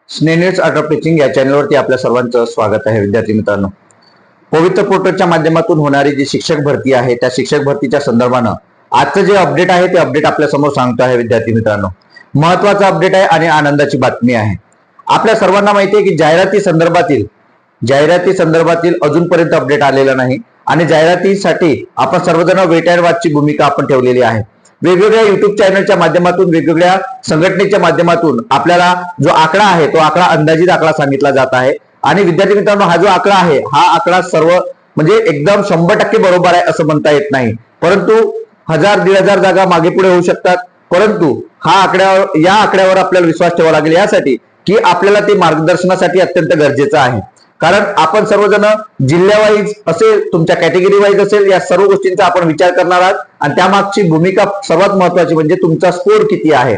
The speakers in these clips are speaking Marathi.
स्नेनिट्स आर्ट ऑफ टीचिंग या चॅनलवरती आपल्या सर्वांचं स्वागत आहे. विद्यार्थी मित्रांनो, पवित्र पोर्टलच्या माध्यमातून होणारी जी शिक्षक भरती आहे त्या शिक्षक भरतीच्या संदर्भानं आजचं जे अपडेट आहे ते अपडेट आपल्या समोर सांगतो आहे. विद्यार्थी मित्रांनो, महत्वाचा अपडेट आहे आणि आनंदाची बातमी आहे. आपल्या सर्वांना माहिती आहे की जाहिराती संदर्भातील अजूनपर्यंत अपडेट आलेला नाही आणि जाहिरातीसाठी आपण सर्वजण वेट अँड वॉचची भूमिका आपण ठेवलेली आहे. वेगवेगळ्या युट्यूब चॅनलच्या माध्यमातून, वेगवेगळ्या संघटनेच्या माध्यमातून आपल्याला जो आकडा आहे तो आकडा अंदाजित आकडा सांगितला जात आहे. आणि विद्यार्थी मित्रांनो, हा जो आकडा आहे हा आकडा सर्व म्हणजे एकदम 100% बरोबर आहे असं म्हणता येत नाही, परंतु 1000-1500 जागा मागे पुढे होऊ शकतात. परंतु या आकड्यावर आपल्याला विश्वास ठेवावा लागेल यासाठी की आपल्याला ते मार्गदर्शनासाठी अत्यंत गरजेचं आहे. कारण आपण सर्वजण जिल्ह्यावाईज असेल, तुमच्या कॅटेगरी वाईज असेल, या सर्व गोष्टींचा आपण विचार करणार आहात आणि त्यामागची भूमिका सर्वात महत्वाची म्हणजे तुमचा स्कोर किती आहे.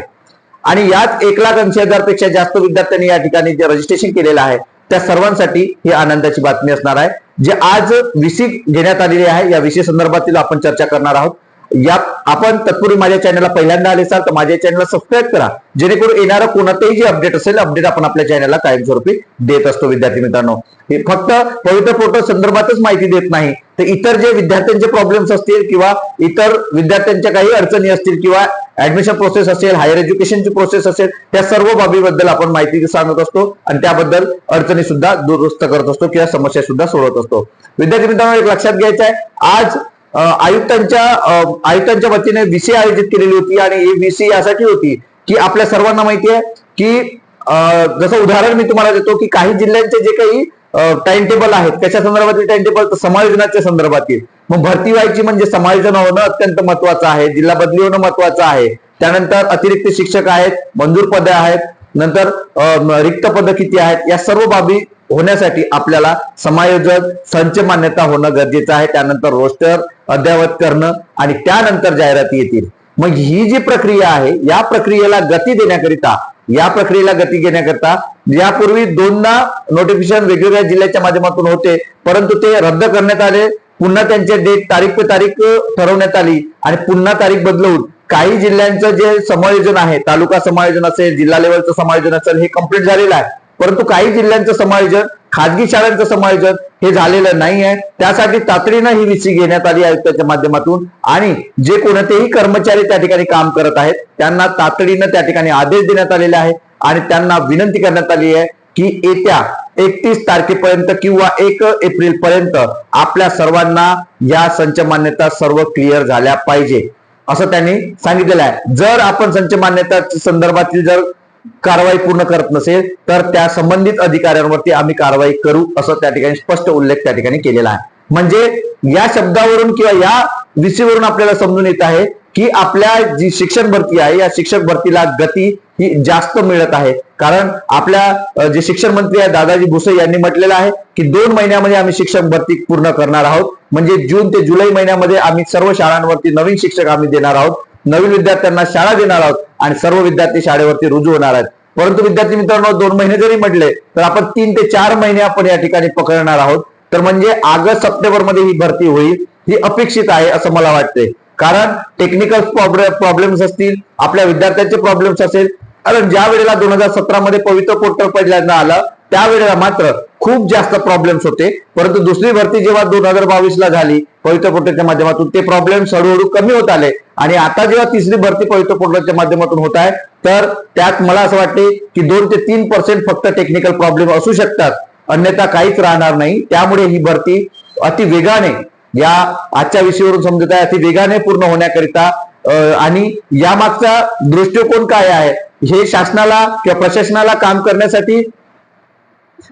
आणि यात 1,80,000 पेक्षा जास्त विद्यार्थ्यांनी या ठिकाणी जे रजिस्ट्रेशन केलेलं आहे त्या सर्वांसाठी ही आनंदाची बातमी असणार आहे. जे आज VC घेण्यात आलेली आहे या VC संदर्भातील आपण चर्चा करणार आहोत. आपण तत्पूर्वी माझ्या चॅनलला पहिल्यांदा आले असाल तर माझ्या चॅनलला सबस्क्राईब करा, जेणेकरून येणारं कोणतेही जे अपडेट असेल अपडेट आपण आपल्या चॅनलला कायमस्वरूपी देत असतो. विद्यार्थी मित्रांनो, हे फक्त पवित्र पोर्टल संदर्भातच माहिती देत नाही, तर इतर जे विद्यार्थ्यांचे प्रॉब्लेम्स असतील किंवा इतर विद्यार्थ्यांच्या काही अडचणी असतील किंवा ऍडमिशन प्रोसेस असेल, हायर एज्युकेशनची प्रोसेस असेल, त्या सर्व बाबीबद्दल आपण माहिती सांगत असतो आणि त्याबद्दल अडचणी सुद्धा दुरुस्त करत असतो किंवा समस्या सुद्धा सोडवत असतो. विद्यार्थी मित्रांनो, एक लक्षात घ्यायचं आहे, आज आयुक्तांच्या वतीने VC आयोजित केलेली होती आणि ही VC यासाठी होती की आपल्या सर्वांना माहिती आहे की जसं उदाहरण मी तुम्हाला देतो की काही जिल्ह्यांचे जे काही टाइम टेबल आहेत त्याच्या संदर्भातील टाइम टेबल तर समायोजनाच्या संदर्भातील. मग भरती व्हायची म्हणजे समायोजन होणं अत्यंत महत्वाचं आहे, जिल्हा बदली होणं महत्वाचं आहे, त्यानंतर अतिरिक्त शिक्षक आहेत, मंजूर पदे आहेत, नंतर रिक्त पदं किती आहेत, या सर्व बाबी होण्यासाठी आपल्याला समायोजन संच मान्यता होणं गरजेचं आहे. त्यानंतर रोस्टर अद्ययावत करणं आणि त्यानंतर जाहिराती येतील. मग ही जी प्रक्रिया आहे या प्रक्रियेला गती देण्याकरिता यापूर्वी 2दा नोटिफिकेशन वेगवेगळ्या जिल्ह्याच्या माध्यमातून होते, परंतु ते रद्द करण्यात आले. पुन्हा त्यांचे डेट तारीख पे तारीख ठरवण्यात आली आणि पुन्हा तारीख बदलवून काही जिल्ह्यांचं जे समायोजन आहे, तालुका समायोजन असेल, जिल्हा लेवलचं समायोजन असेल, हे कंप्लीट झालेलं आहे. परंतु काही जिल्ह्यांचं समायोजन, खाजगी शाळांचं समायोजन हे झालेलं नाही आहे. त्यासाठी तातडीनं ही VC घेण्यात आली आयुक्ताच्या माध्यमातून आणि जे कोणतेही कर्मचारी त्या ठिकाणी काम करत आहेत त्यांना तातडीनं त्या ठिकाणी आदेश देण्यात आलेले आहे आणि त्यांना विनंती करण्यात आली आहे की येत्या 31 तारखेपर्यंत किंवा 1 एप्रिल पर्यंत आपल्या सर्वांना या संच मान्यता सर्व क्लिअर झाल्या पाहिजे असं त्यांनी सांगितलेलं आहे. जर आपण संच मान्यता संदर्भातील जर कारवाई पूर्ण करत नसेल तर त्या संबंधित अधिकाऱ्यांवरती आम्ही कारवाई करू असं त्या ठिकाणी स्पष्ट उल्लेख त्या ठिकाणी केलेला आहे. म्हणजे या शब्दावरून किंवा या VC वरून आपल्याला समजून येत आहे की आपल्या जी शिक्षण भरती आहे या शिक्षक भरतीला गती ही जास्त मिळत आहे. कारण आपल्या जे शिक्षण मंत्री आहे दादाजी भुसे यांनी म्हटलेलं आहे की 2 महिन्यामध्ये आम्ही शिक्षक भरती पूर्ण करणार आहोत. म्हणजे जून ते जुलै महिन्यामध्ये आम्ही सर्व शाळांवरती नवीन शिक्षक आम्ही देणार आहोत, नवीन विद्यार्थ्यांना शाळा देणार आहोत आणि सर्व विद्यार्थी शाळेवरती रुजू होणार आहेत. परंतु विद्यार्थी मित्रांनो, 2 महिने जरी म्हटले तर आपण 3 ते 4 महिने आपण या ठिकाणी पकडणार आहोत. तर म्हणजे ऑगस्ट सप्टेंबर मध्ये ही भरती होईल ही अपेक्षित आहे असं मला वाटते. कारण टेक्निकल प्रॉब्लेम्स असतील, आपल्या विद्यार्थ्यांचे प्रॉब्लेम्स असेल. कारण ज्या वेळेला 2017 मध्ये पवित्र पोर्टल पहिल्यांदा आलं त्यावेळेला मात्र खूप जास्त प्रॉब्लेम्स होते, परंतु दुसरी भरती जेव्हा 2022 ला झाली पवित्र पोर्टलच्या माध्यमातून ते प्रॉब्लेम्स हळूहळू कमी होत आले आणि आता जेव्हा तिसरी भरती पवित्र पोर्टलच्या माध्यमातून होत आहे तर त्यात मला असं वाटते की 2 ते 3% फक्त टेक्निकल प्रॉब्लेम असू शकतात, अन्यथा काहीच राहणार नाही. त्यामुळे ही भरती अति वेगाने या आजच्या विषयावरून समजत आहे अति वेगाने पूर्ण होण्याकरिता आणि यामागचा दृष्टिकोन काय आहे हे शासनाला किंवा प्रशासनाला काम करण्यासाठी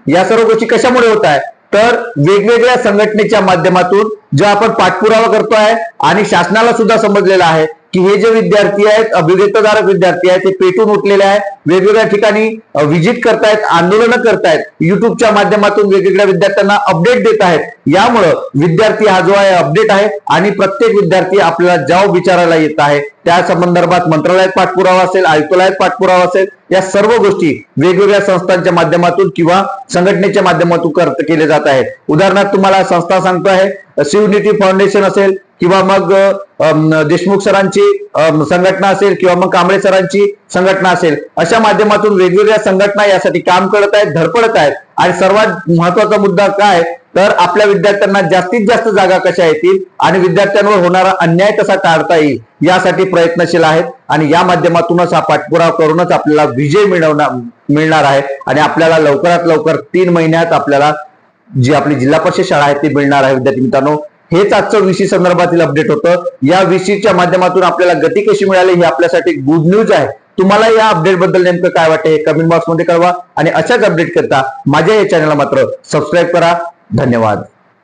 या सर्व गोष्टी कशामुळे होत आहे तर वेगवेगळ्या संघटनेच्या माध्यमातून जो आपण पाठपुरावा करतो आहे आणि शासनाला सुद्धा समजलेलं आहे की हे जे विद्यार्थी आहेत, अभिनेताधारक विद्यार्थी आहेत, ते पेटून उठलेले आहेत, वेगवेगळ्या ठिकाणी व्हिजिट करतायत, आंदोलनं करतायत, युट्यूबच्या माध्यमातून वेगवेगळ्या विद्यार्थ्यांना अपडेट देत आहेत. यामुळं विद्यार्थी हा जो आहे अपडेट आहे आणि प्रत्येक विद्यार्थी आपल्याला जाब विचारायला येत आहे. त्या संदर्भात मंत्रालयात पाठपुरावा असेल, आयुक्तालयात पाठपुरावा असेल, या सर्व गोष्टी वेगवेगळ्या संस्थांच्या माध्यमातून किंवा संघटनेच्या माध्यमातून केले जात आहेत. उदाहरणार्थ तुम्हाला संस्था सांगतो आहे, शिवनिटी फाउंडेशन असेल किंवा मग देशमुख सरांची संघटना असेल किंवा मग कांबळे सरांची संघटना असेल, अशा माध्यमातून वेगवेगळ्या संघटना यासाठी काम करत आहेत, धडपडत आहेत. आणि सर्वात महत्वाचा मुद्दा काय, तर आपल्या विद्यार्थ्यांना जास्तीत जास्त जागा कशा येतील आणि विद्यार्थ्यांवर होणारा अन्याय कसा टाळता येईल यासाठी प्रयत्नशील आहेत. आणि या माध्यमातूनच हा पाठपुरावा करूनच आपल्याला विजय मिळणार आहे. आणि आपल्याला लवकरात लवकर 3 महिन्यात आपल्याला जी आपली जिल्हा परिषद शाळा आहे ती मिळणार आहे. विद्यार्थी मित्रांनो, हेच आजचं VC संदर्भातील अपडेट होतं. या VCच्या माध्यमातून आपल्याला गती कशी मिळाली ही आपल्यासाठी गुड न्यूज आहे. तुम्हाला या अपडेट बद्दल नेमकं काय वाटतं हे कमेंट बॉक्स मध्ये कळवा. आणि अशाच अपडेट करता माझ्या या चॅनलला मात्र सबस्क्राईब करा. धन्यवाद.